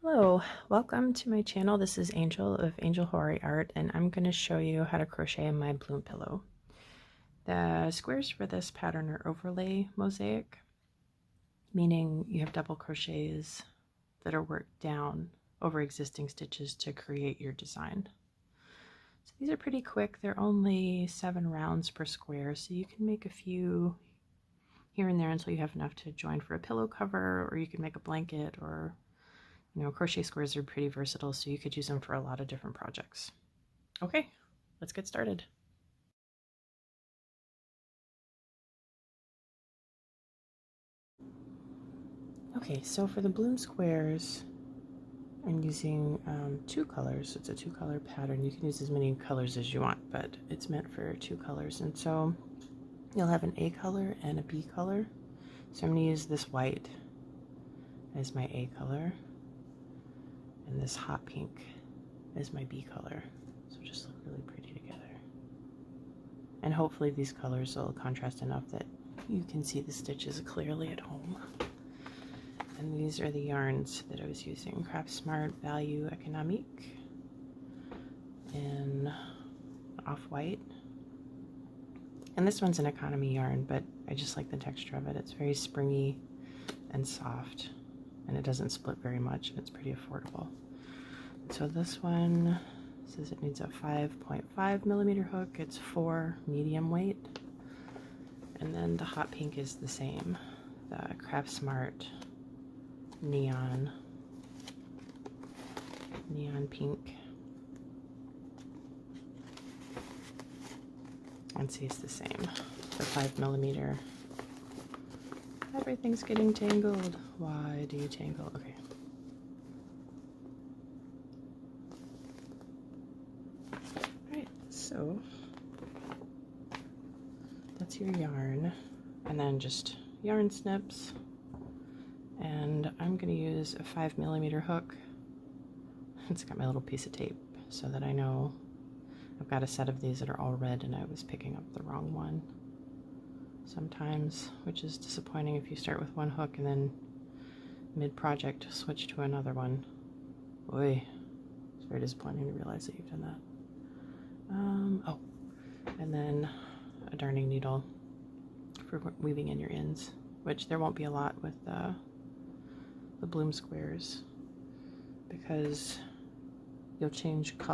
Hello, welcome to my channel. This is Angel of Angel Hori Art, and I'm going to show you how to crochet my bloom pillow. The squares for this pattern are overlay mosaic, meaning you have double crochets that are worked down over existing stitches to create your design. So these are pretty quick. They're only 7 rounds per square, so you can make a few here and there until you have enough to join for a pillow cover, or you can make a blanket, or crochet squares are pretty versatile, so you could use them for a lot of different projects. Okay, let's get started. Okay, so for the bloom squares, I'm using 2 colors. It's a 2-color pattern. You can use as many colors as you want, but it's meant for 2 colors. And so you'll have an A color and a B color. So I'm going to use this white as my A color, and this hot pink as my B color. So just look really pretty together. And hopefully these colors will contrast enough that you can see the stitches clearly at home. And these are the yarns that I was using. Craftsmart Value Economique in off-white. And this one's an economy yarn, but I just like the texture of it. It's very springy and soft, and it doesn't split very much, and it's pretty affordable. So this one says it needs a 5.5 millimeter hook. It's 4 medium weight. And then the hot pink is the same. The Craftsmart neon pink. And see, it's the same. The 5 millimeter. Everything's getting tangled. Why do you tangle? Okay. Alright, so that's your yarn. And then just yarn snips. And I'm going to use a 5 millimeter hook. It's got my little piece of tape so that I know I've got a set of these that are all red and I was picking up the wrong one sometimes, which is disappointing if you start with one hook and then mid-project switch to another one. Boy, it's very disappointing to realize that you've done that. Oh, and then a darning needle for weaving in your ends, which there won't be a lot with the bloom squares because you'll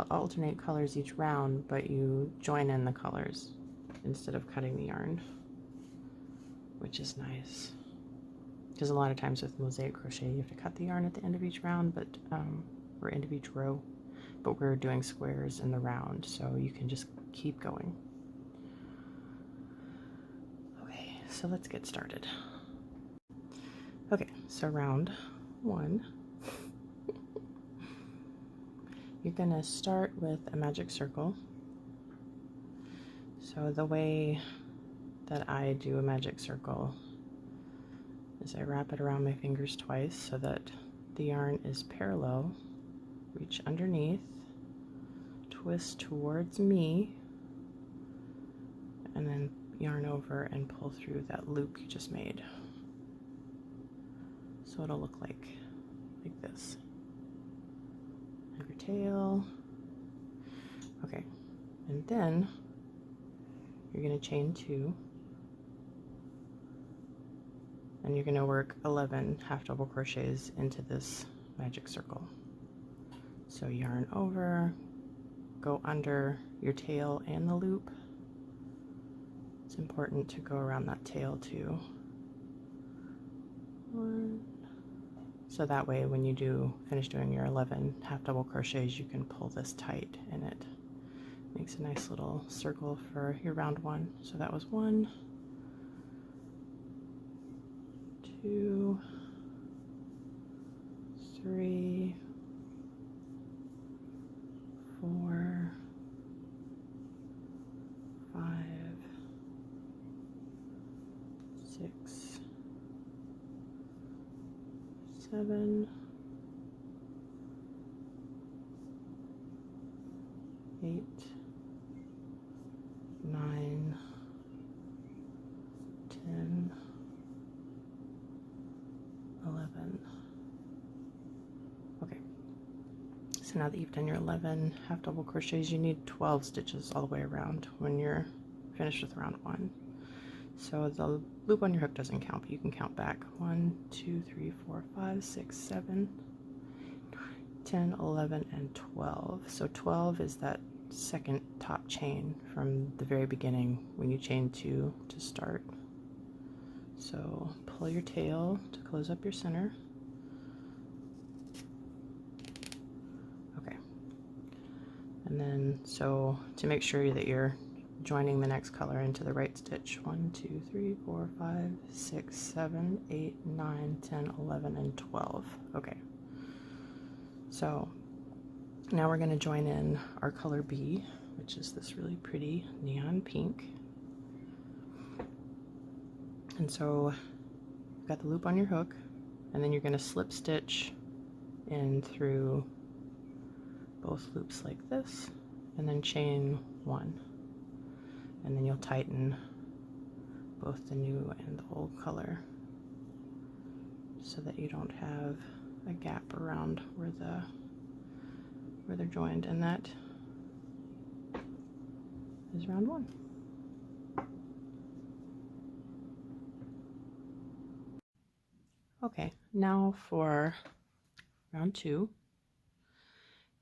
alternate colors each round, but you join in the colors instead of cutting the yarn, which is nice. Because a lot of times with mosaic crochet, you have to cut the yarn at the end of each round, but or end of each row. But we're doing squares in the round, so you can just keep going. Okay, so let's get started. Okay, so round 1. You're gonna start with a magic circle. So the way that I do a magic circle is I wrap it around my fingers twice so that the yarn is parallel. Reach underneath, twist towards me, and then yarn over and pull through that loop you just made. So it'll look like this. Have your tail. Okay, and then you're going to chain 2, and you're going to work 11 half double crochets into this magic circle. So yarn over, go under your tail and the loop. It's important to go around that tail too. 1. So that way when you finish doing your 11 half double crochets, you can pull this tight and it makes a nice little circle for your round 1. So that was 1, 2, 3, 4, 5, 6, 7, 8, 9, 10, 11. Okay, So now that you've done your 11 half double crochets, you need 12 stitches all the way around when you're finished with round 1. So the loop on your hook doesn't count, but you can count back. 1, 2, 3, 4, 5, 6, 7, 10, 11, and 12. So 12 is that second top chain from the very beginning when you chain 2 to start. So pull your tail to close up your center. Okay. And then, so to make sure that you're joining the next color into the right stitch, 1, 2, 3, 4, 5, 6, 7, 8, 9, 10, 11, and 12. Okay. So now we're going to join in our color B, which is this really pretty neon pink. And so you've got the loop on your hook, and then you're going to slip stitch in through both loops like this, and then chain 1. And then you'll tighten both the new and the old color so that you don't have a gap around where they're joined, and that is round 1. Okay, now for round 2,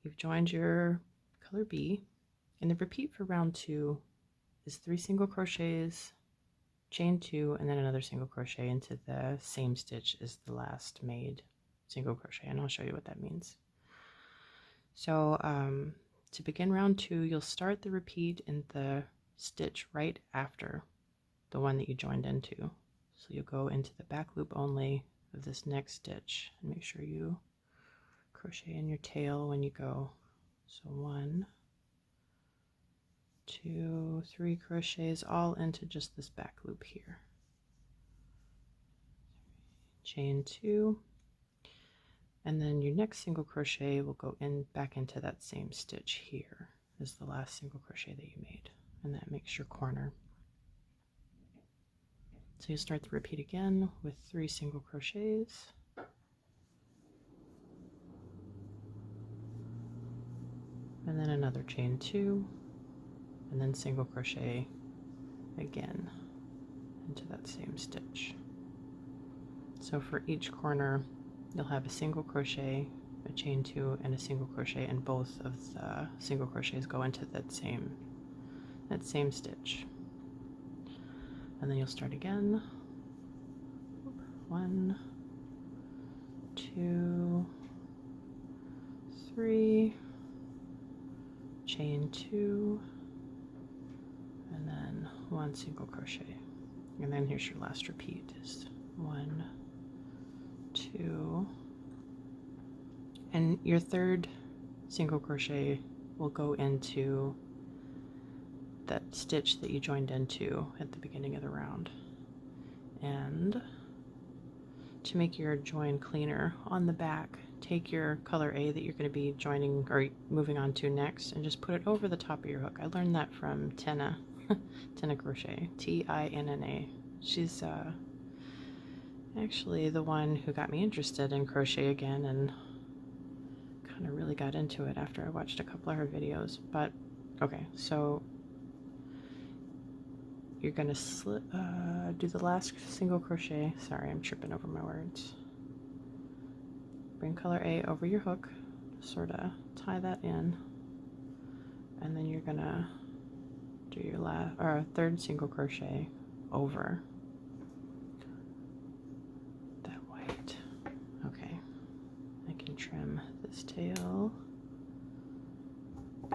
you've joined your color B, and the repeat for round 2 is 3 single crochets, chain 2, and then another single crochet into the same stitch as the last made single crochet, and I'll show you what that means. So to begin round 2, you'll start the repeat in the stitch right after the one that you joined into. So you'll go into the back loop only of this next stitch, and make sure you crochet in your tail when you go. So 1, 2, 3 crochets all into just this back loop here. Chain 2, and then your next single crochet will go in back into that same stitch here as the last single crochet that you made, and that makes your corner. So you start the repeat again with 3 single crochets, and then another chain 2, and then single crochet again into that same stitch. So for each corner you'll have a single crochet, a chain 2, and a single crochet, and both of the single crochets go into that same stitch. And then you'll start again. 1, 2, 3, chain 2, and then 1 single crochet. And then here's your last repeat, is 1, 2, and your third single crochet will go into that stitch that you joined into at the beginning of the round. And to make your join cleaner on the back, take your color A that you're going to be joining or moving on to next, and just put it over the top of your hook. I learned that from Tina Crochet, Tinna. She's actually the one who got me interested in crochet again, and kind of really got into it after I watched a couple of her videos. But okay, so you're gonna do the last single crochet. Sorry, I'm tripping over my words. Bring color A over your hook, sort of tie that in, and then you're gonna do your third single crochet over that white. Okay, I can trim this tail,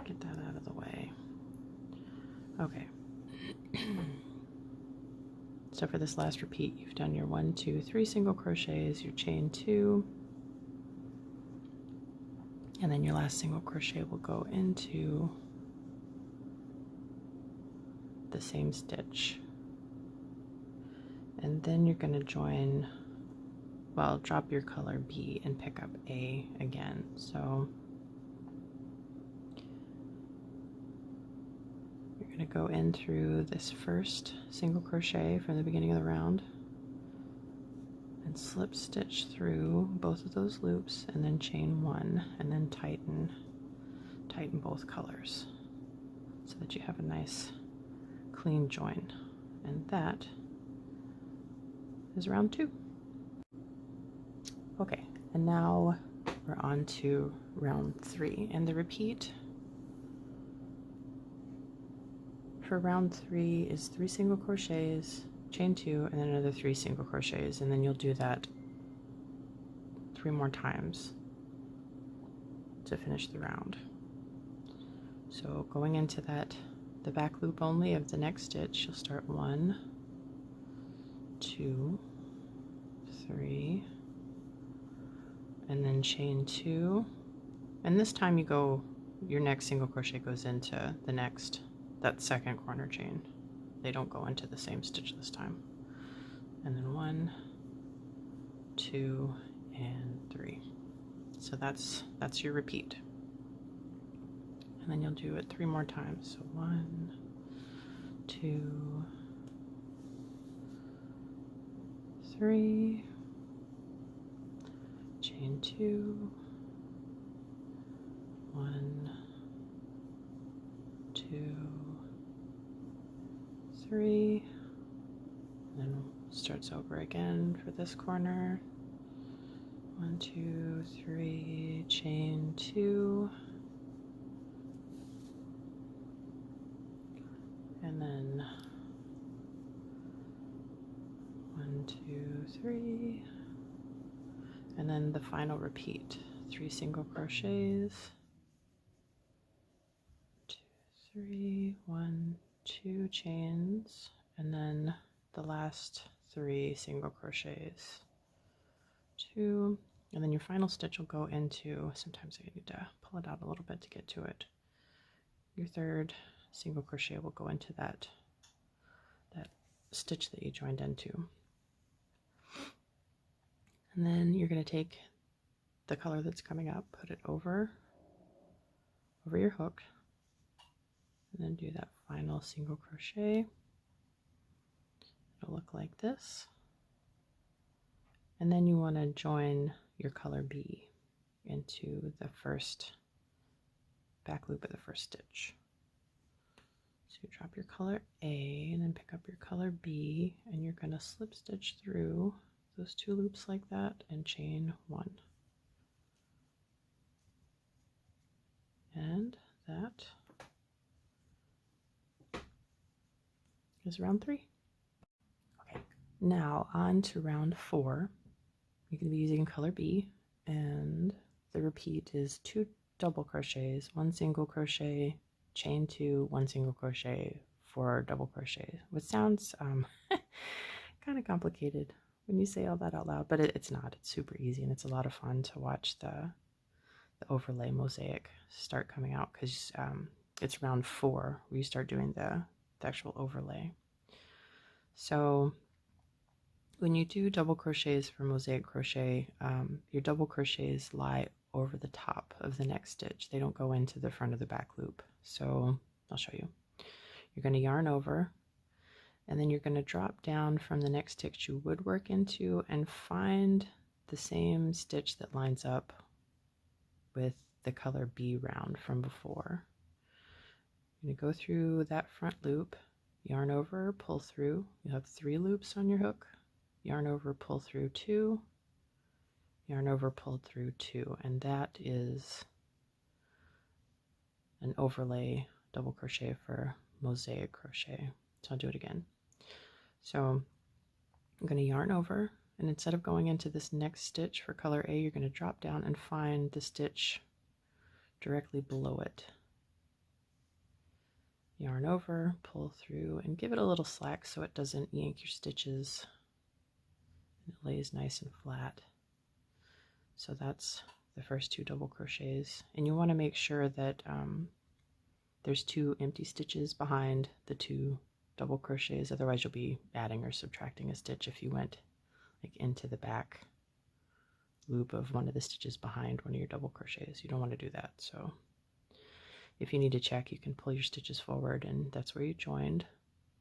get that out of the way. Okay. So for this last repeat, you've done your 1, 2, 3 single crochets, your chain 2, and then your last single crochet will go into the same stitch. And then you're going to join, well, drop your color B and pick up A again. So you're going to go in through this first single crochet from the beginning of the round and slip stitch through both of those loops, and then chain 1, and then tighten tighten both colors so that you have a nice clean join. And that is round 2. Okay, and now we're on to round 3, and the repeat for round 3 is 3 single crochets, chain 2, and then another 3 single crochets, and then you'll do that 3 more times to finish the round. So going into the back loop only of the next stitch, you'll start 1, 2, 3, and then chain 2, and this time your next single crochet goes into that second corner chain. They don't go into the same stitch this time. And then 1, 2, and 3. So that's your repeat. And then you'll do it 3 more times. So 1, 2, 3, chain 2, 1, 2, 3, and then starts over again for this corner. 1, 2, 3, chain 2, and then 1, 2, 3, and then the final repeat, 3 single crochets, 2, 3, 1, 2 chains, and then the last 3 single crochets, 2, and then your final stitch will go into, sometimes I need to pull it out a little bit to get to it, your third single crochet will go into that stitch that you joined into. And then you're going to take the color that's coming up, put it over your hook, and then do that final single crochet. It'll look like this. And then you want to join your color B into the first back loop of the first stitch. So you drop your color A and then pick up your color B, and you're going to slip stitch through those 2 loops like that and chain 1. And that is round 3. Okay, now on to round 4. You're going to be using color B, and the repeat is 2 double crochets, 1 single crochet, chain 2, 1 single crochet, 4 double crochets, which sounds kind of complicated when you say all that out loud, but it's not. It's super easy, and it's a lot of fun to watch the overlay mosaic start coming out, because it's round 4 where you start doing the actual overlay. So when you do double crochets for mosaic crochet, your double crochets lie over the top of the next stitch. They don't go into the front of the back loop. So I'll show you. You're going to yarn over, and then you're going to drop down from the next stitch you would work into and find the same stitch that lines up with the color B round from before. You're going to go through that front loop, yarn over, pull through. You have 3 loops on your hook. Yarn over, pull through 2, yarn over, pull through 2, and that is an overlay double crochet for mosaic crochet. So I'll do it again. So I'm going to yarn over, and instead of going into this next stitch for color A, you're going to drop down and find the stitch directly below it. Yarn over, pull through, and give it a little slack so it doesn't yank your stitches. It lays nice and flat. So that's the first 2 double crochets, and you want to make sure that there's 2 empty stitches behind the 2 double crochets, otherwise you'll be adding or subtracting a stitch if you went like into the back loop of one of the stitches behind one of your double crochets. You don't want to do that. So if you need to check, you can pull your stitches forward, and that's where you joined.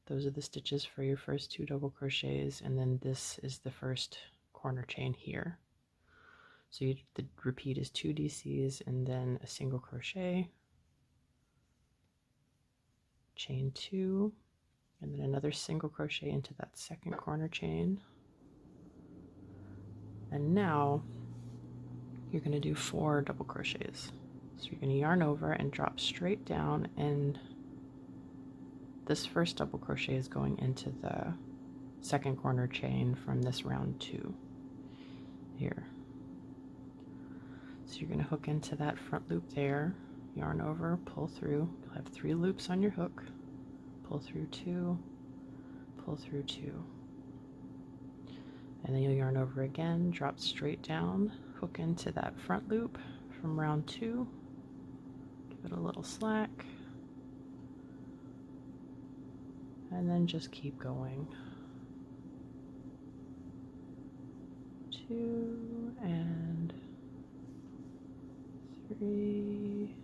Those are the stitches for your first 2 double crochets, and then this is the first corner chain here. So the repeat is 2 DCs and then a single crochet, chain 2, and then another single crochet into that second corner chain. And now you're going to do 4 double crochets. So you're going to yarn over and drop straight down, and this first double crochet is going into the second corner chain from this round 2 here. So you're going to hook into that front loop there, yarn over, pull through. You'll have 3 loops on your hook. Pull through 2, pull through 2. And then you'll yarn over again, drop straight down, hook into that front loop from round 2. Give it a little slack. And then just keep going. 2 and 3.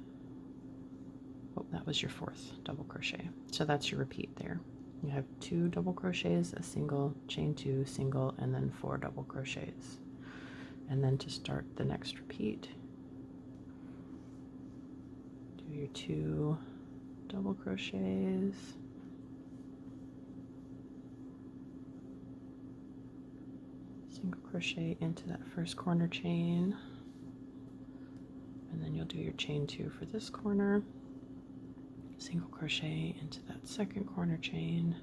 Oh, that was your 4th double crochet. So that's your repeat there. You have 2 double crochets, a single, chain 2, single, and then 4 double crochets. And then to start the next repeat, do your 2 double crochets, single crochet into that first corner chain, and then you'll do your chain 2 for this corner, single crochet into that second corner chain,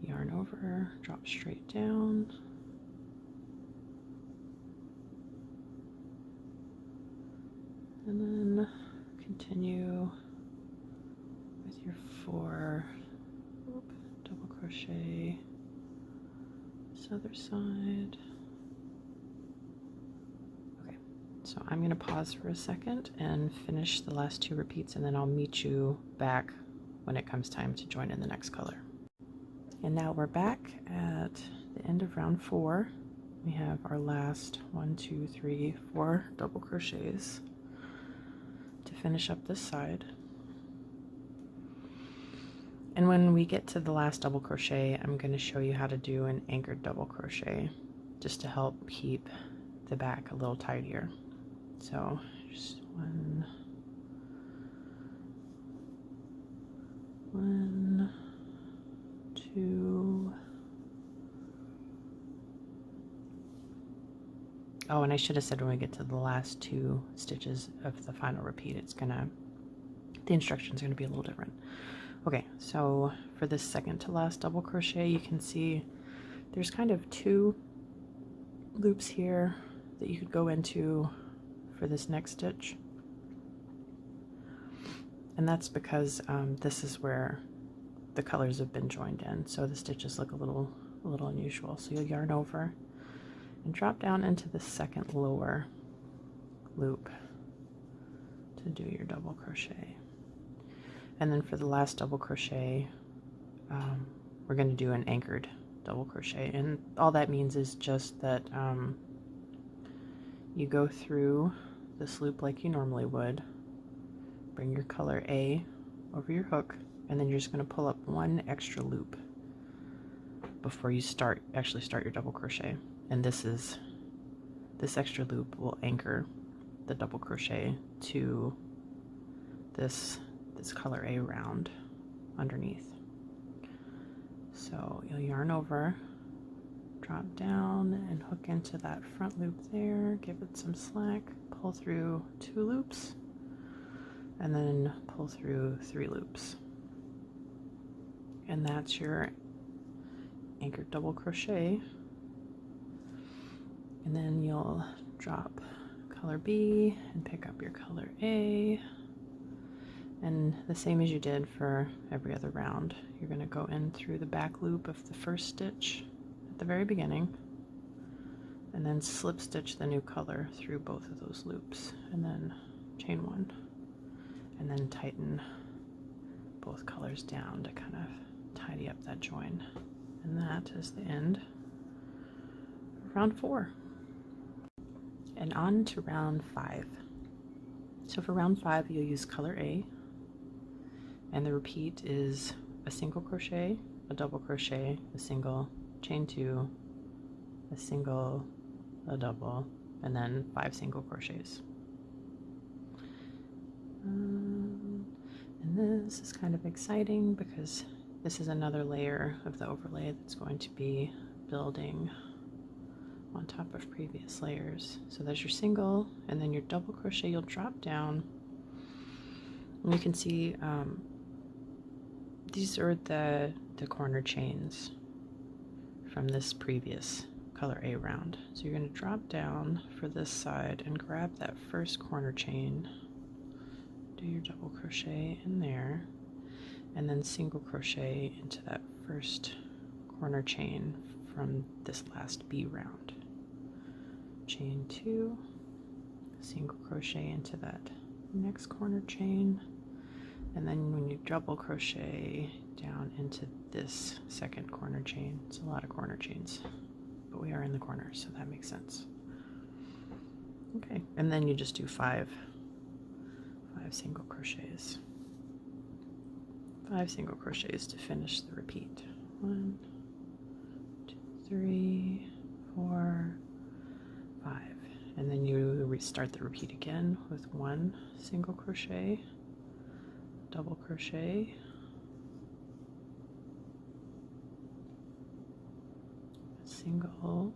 yarn over, drop straight down, and then continue with your 4 double crochet this other side. Okay, so I'm going to pause for a second and finish the last 2 repeats, and then I'll meet you back when it comes time to join in the next color. And now we're back at the end of round 4. We have our last 1, 2, 3, 4 double crochets to finish up this side. And when we get to the last double crochet, I'm going to show you how to do an anchored double crochet just to help keep the back a little tidier. So just 1, 2. Oh, and I should have said when we get to the last 2 stitches of the final repeat, the instructions are gonna be a little different. Okay, so for this second to last double crochet, you can see there's kind of 2 loops here that you could go into for this next stitch. And that's because this is where the colors have been joined in, so the stitches look a little unusual. So you'll yarn over and drop down into the second lower loop to do your double crochet. And then for the last double crochet, we're going to do an anchored double crochet, and all that means is just that you go through this loop like you normally would, bring your color A over your hook, and then you're just going to pull up 1 extra loop before you actually start your double crochet. And this extra loop will anchor the double crochet to this color A round underneath. So you'll yarn over, drop down, and hook into that front loop there, give it some slack, pull through 2 loops, and then pull through 3 loops. And that's your anchored double crochet. And then you'll drop color B and pick up your color A. And the same as you did for every other round, you're going to go in through the back loop of the first stitch at the very beginning, and then slip stitch the new color through both of those loops, and then chain 1, and then tighten both colors down to kind of tidy up that join. And that is the end of round 4. And on to round 5. So for round 5, you'll use color A, and the repeat is a single crochet, a double crochet, a single, chain 2, a single, a double, and then 5 single crochets. And And this is kind of exciting because this is another layer of the overlay that's going to be building on top of previous layers. So there's your single, and then your double crochet, you'll drop down. And you can see these are the corner chains from this previous color A round. So you're going to drop down for this side and grab that first corner chain, do your double crochet in there, and then single crochet into that first corner chain from this last B round. Chain 2, single crochet into that next corner chain, and then when you double crochet down into this second corner chain. It's a lot of corner chains, but we are in the corner, so that makes sense. Okay, and then you just do five single crochets. 5 single crochets to finish the repeat. 1, 2, 3, 4, 5. And then you restart the repeat again with 1 single crochet, double crochet, single,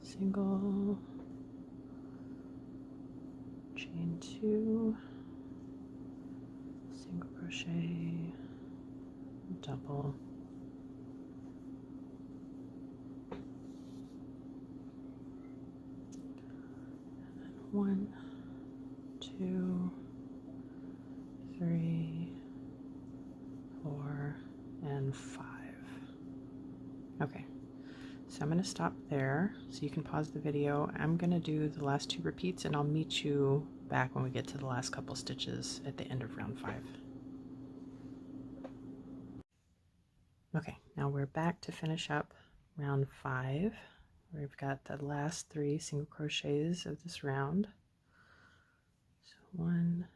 single, chain 2, single crochet, double, and then 1, 2, 3, 4, and 5. Okay, so I'm going to stop there so you can pause the video. I'm going to do the last 2 repeats, and I'll meet you back when we get to the last couple stitches at the end of round 5. Okay, now we're back to finish up round 5. We've got the last 3 single crochets of this round. So 1,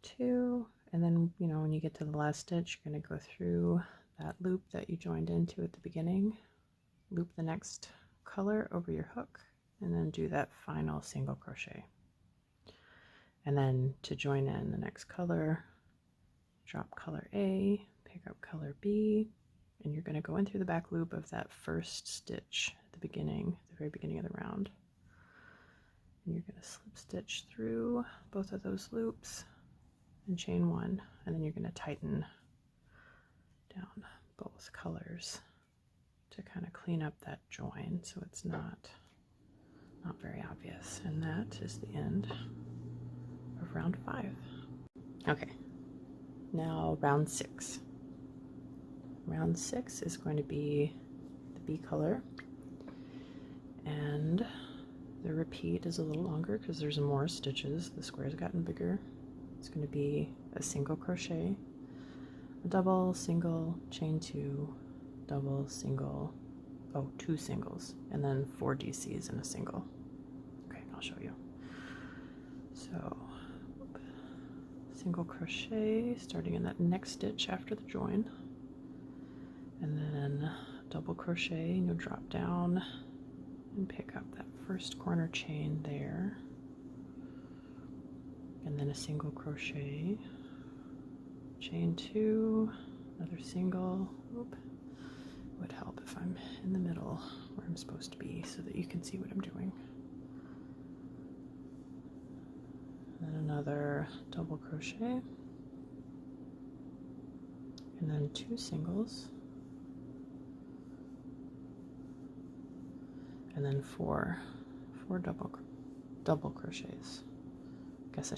2, and then, you know, when you get to the last stitch, you're going to go through that loop that you joined into at the beginning, loop the next color over your hook, and then do that final single crochet. And then to join in the next color, drop color A, pick up color B, and you're going to go in through the back loop of that first stitch at the beginning, the very beginning of the round. And you're going to slip stitch through both of those loops and chain 1, and then you're going to tighten down both colors to kind of clean up that join so it's not very obvious. And that is the end of round 5. Okay, now round 6. Round 6 is going to be the B color, and the repeat is a little longer because there's more stitches. The square's gotten bigger. It's going to be a single crochet, a double, single, chain 2, double, single, 2 singles, and then 4 DCs and a single. Okay, I'll show you. So single crochet starting in that next stitch after the join, and then double crochet, and you'll drop down and pick up that first corner chain there, and then a single crochet, chain 2, another single. Would help if I'm in the middle where I'm supposed to be so that you can see what I'm doing. And then another double crochet, and then 2 singles, and then 4 double crochets. I guess I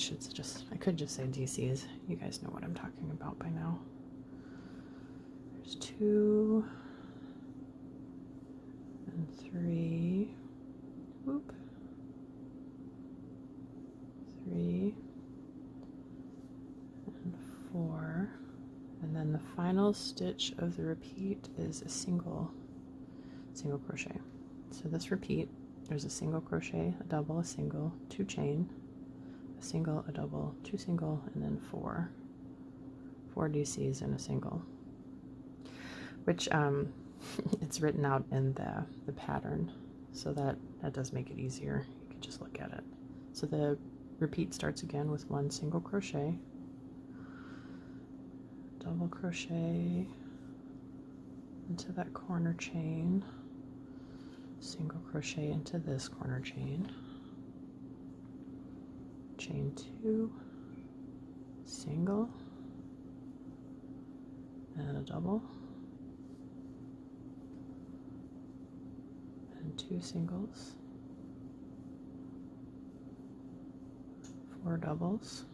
could just say DCs. You guys know what I'm talking about by now. There's 2 and 3, 3 and 4, and then the final stitch of the repeat is a single crochet. So this repeat, there's a single crochet, a double, a single, 2 chain, a single, a double, 2 single, and then 4 DCs and a single, which it's written out in the pattern, so that does make it easier. You can just look at it. So the repeat starts again with 1 single crochet, double crochet into that corner chain, single crochet into this corner chain, chain 2, single, and a double, and 2 singles, 4 doubles,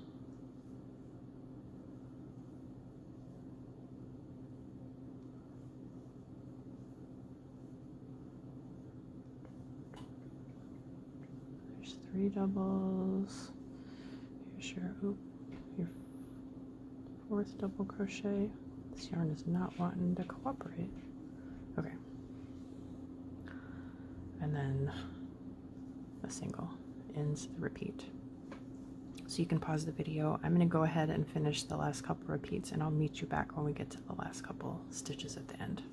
there's 3 doubles, here's your 4th double crochet. This yarn is not wanting to cooperate. Okay. And then a single ends the repeat. So you can pause the video. I'm going to go ahead and finish the last couple repeats, and I'll meet you back when we get to the last couple stitches at the end.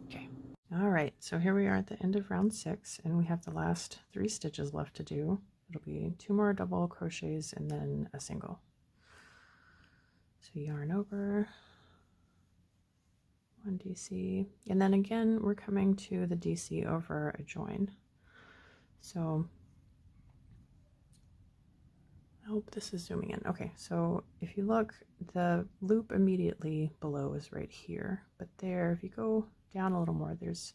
Okay. All right, so here we are at the end of round 6, and we have the last 3 stitches left to do. It'll be 2 more double crochets and then a single. So yarn over, 1 DC, and then again we're coming to the DC over a join. So I hope this is zooming in. Okay, so if you look, the loop immediately below is right here, but there, if you go down a little more, there's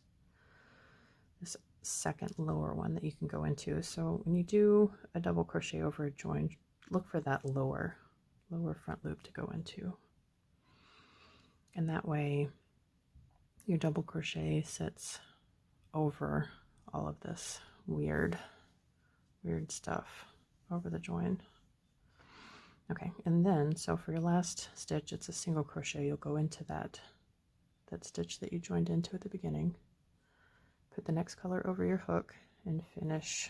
this second lower one that you can go into. So when you do a double crochet over a join, look for that lower front loop to go into, and that way your double crochet sits over all of this weird stuff over the join. Okay, and then so for your last stitch, it's a single crochet. You'll go into that stitch that you joined into at the beginning, put the next color over your hook, and finish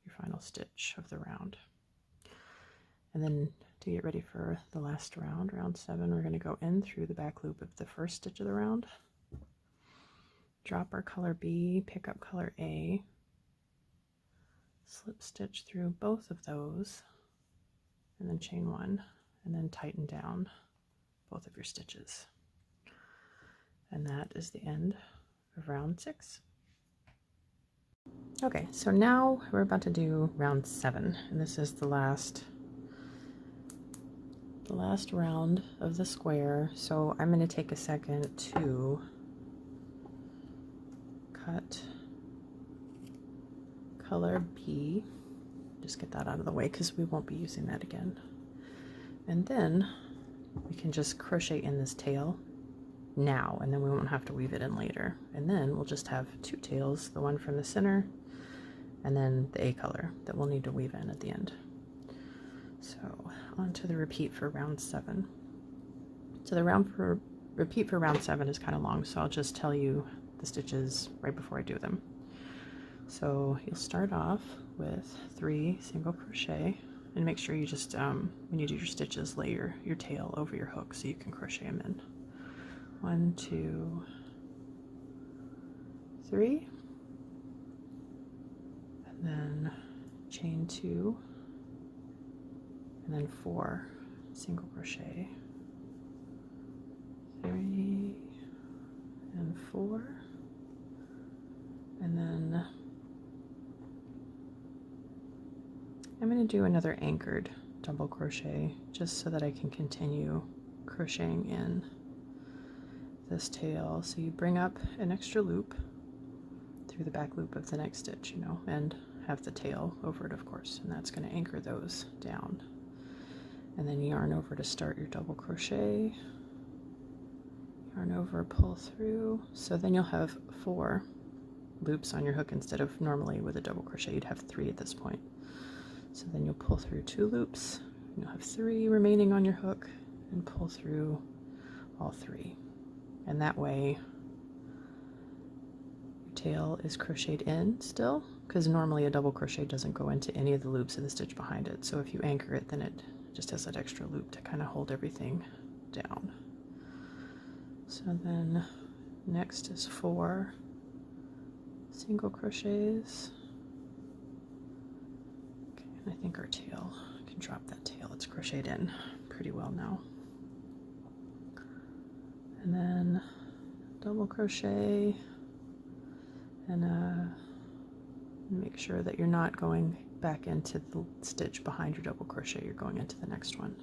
your final stitch of the round. And then to get ready for the last round, round 7, we're going to go in through the back loop of the first stitch of the round, drop our color B, pick up color A, slip stitch through both of those, and then chain 1, and then tighten down both of your stitches. And that is the end of round 6. Okay, so now we're about to do round 7, and this is the last round of the square. So I'm going to take a second to cut color B, just get that out of the way because we won't be using that again. And then we can just crochet in this tail now, and then we won't have to weave it in later. And then we'll just have 2 tails, the one from the center and then the A color that we'll need to weave in at the end. So on to the repeat for round 7. So the repeat for round 7 is kind of long, so I'll just tell you the stitches right before I do them. So you'll start off with 3 single crochet, and make sure you just when you do your stitches, lay your tail over your hook so you can crochet them in. 1, 2, 3, and then chain 2, and then 4 single crochet, 3 and 4, and then I'm going to do another anchored double crochet just so that I can continue crocheting in this tail. So you bring up an extra loop through the back loop of the next stitch, you know, and have the tail over it, of course, and that's going to anchor those down. And then yarn over to start your double crochet, yarn over, pull through. So then you'll have 4 loops on your hook instead of normally with a double crochet you'd have 3 at this point. So then you'll pull through 2 loops, you'll have 3 remaining on your hook, and pull through all 3. And that way your tail is crocheted in still, because normally a double crochet doesn't go into any of the loops of the stitch behind it. So if you anchor it, then it just has that extra loop to kind of hold everything down. So then next is 4 single crochets. Okay, and I think our tail, I can drop that tail, it's crocheted in pretty well now. and then double crochet, and make sure that you're not going back into the stitch behind your double crochet, you're going into the next one,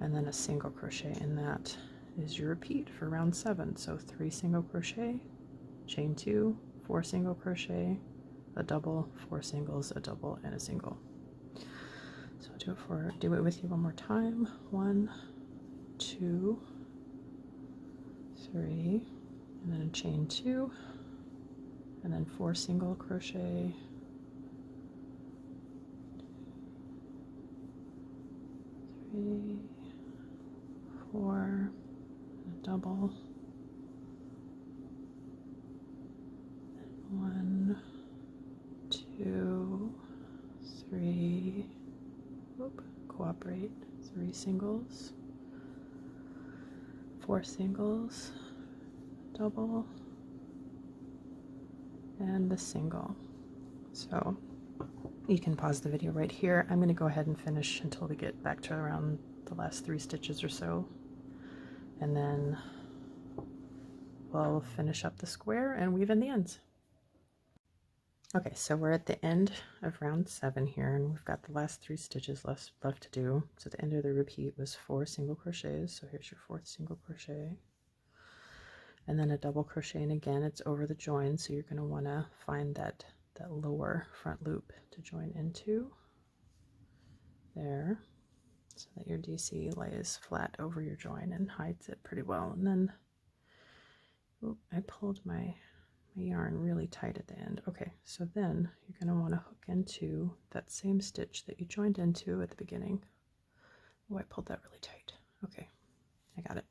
and then a single crochet, and that is your repeat for round 7. So 3 single crochet, chain 2, 4 single crochet, a double, 4 singles, a double, and a single. So do it with you one more time. 1, 2, 3, and then a chain 2, and then 4 single crochet, 3, 4, a double, 1, 2, 3, cooperate, 3 singles, 4 singles, double, and the single. So you can pause the video right here. I'm going to go ahead and finish until we get back to around the last 3 stitches or so, and then we'll finish up the square and weave in the ends. Okay, so we're at the end of round 7 here, and we've got the last 3 stitches left to do. So the end of the repeat was 4 single crochets, so here's your 4th single crochet, and then a double crochet, and again it's over the join, so you're going to want to find that lower front loop to join into there, so that your DC lays flat over your join and hides it pretty well. And then I pulled my yarn really tight at the end. Okay, so then you're going to want to hook into that same stitch that you joined into at the beginning. Oh, I pulled that really tight. Okay, I got it.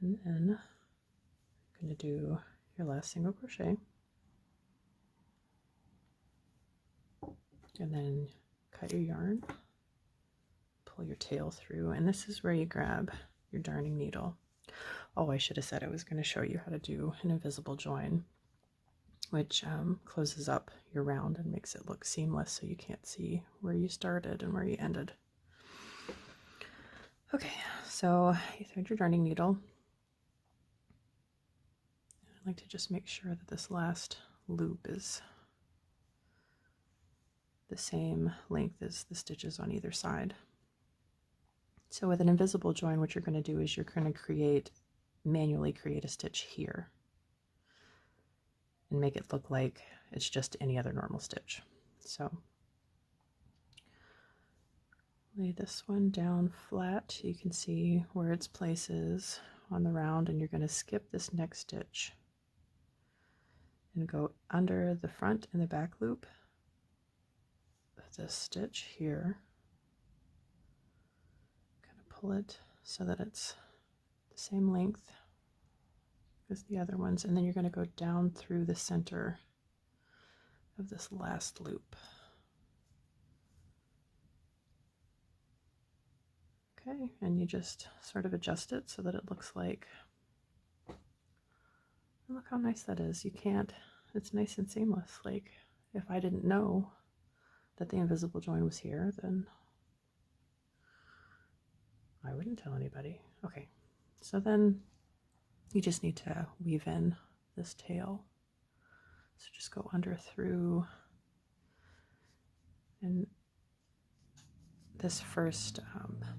And then you're going to do your last single crochet, and then cut your yarn, pull your tail through, and this is where you grab your darning needle. Oh, I should have said I was going to show you how to do an invisible join, which closes up your round and makes it look seamless so you can't see where you started and where you ended. Okay, so you thread your darning needle. I like to just make sure that this last loop is the same length as the stitches on either side. So with an invisible join, what you're going to do is you're going to manually create a stitch here and make it look like it's just any other normal stitch. So lay this one down flat. You can see where its place is on the round, and you're going to skip this next stitch and go under the front and the back loop of this stitch here. Kind of pull it so that it's the same length as the other ones, and then you're going to go down through the center of this last loop. Okay, and you just sort of adjust it so that it looks like, look how nice that is. It's nice and seamless. Like, if I didn't know that the invisible join was here, then I wouldn't tell anybody. Okay, so then you just need to weave in this tail. So just go under through, and this first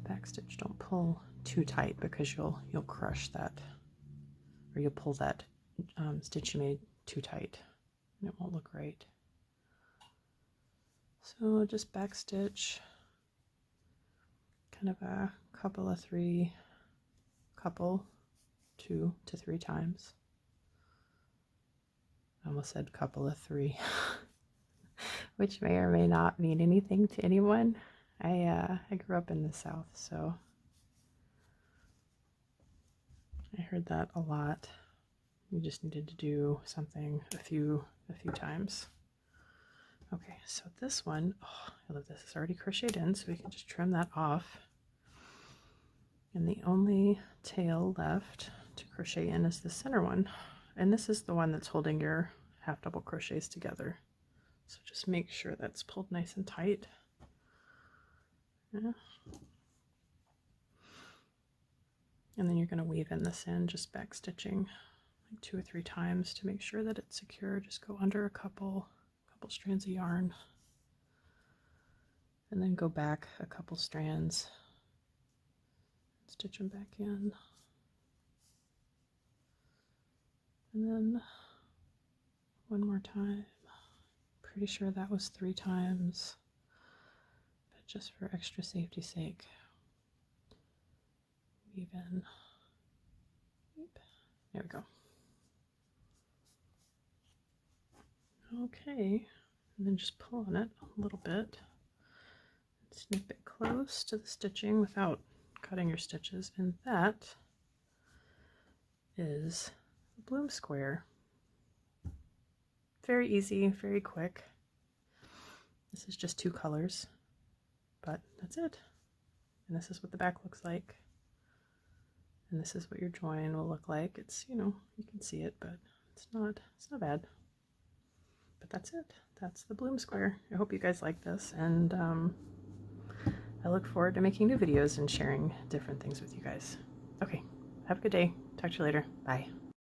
back stitch, don't pull too tight because you'll crush that, or you'll pull that stitch you made too tight and it won't look right. So just back stitch, kind of a couple of 2 to 3 times. I almost said couple of 3, which may or may not mean anything to anyone. I grew up in the South, so I heard that a lot. You just needed to do something a few times. Okay, so this one, oh, I love this. It's already crocheted in, so we can just trim that off. And the only tail left to crochet in is the center one. And this is the one that's holding your half double crochets together. So just make sure that's pulled nice and tight. Yeah. And then you're going to weave in this in, just back stitching like 2 or 3 times to make sure that it's secure. Just go under a couple strands of yarn, and then go back a couple strands, stitch them back in, and then one more time. Pretty sure that was 3 times, but just for extra safety's sake, weave in. There we go. Okay, and then just pull on it a little bit, snip it close to the stitching without cutting your stitches, and that is a bloom square. Very easy, very quick. This is just 2 colors, but that's it. And this is what the back looks like. And this is what your join will look like. It's, you know, you can see it, but it's not bad. But that's it. That's the bloom square. I hope you guys like this, and I look forward to making new videos and sharing different things with you guys. Okay, have a good day. Talk to you later. Bye.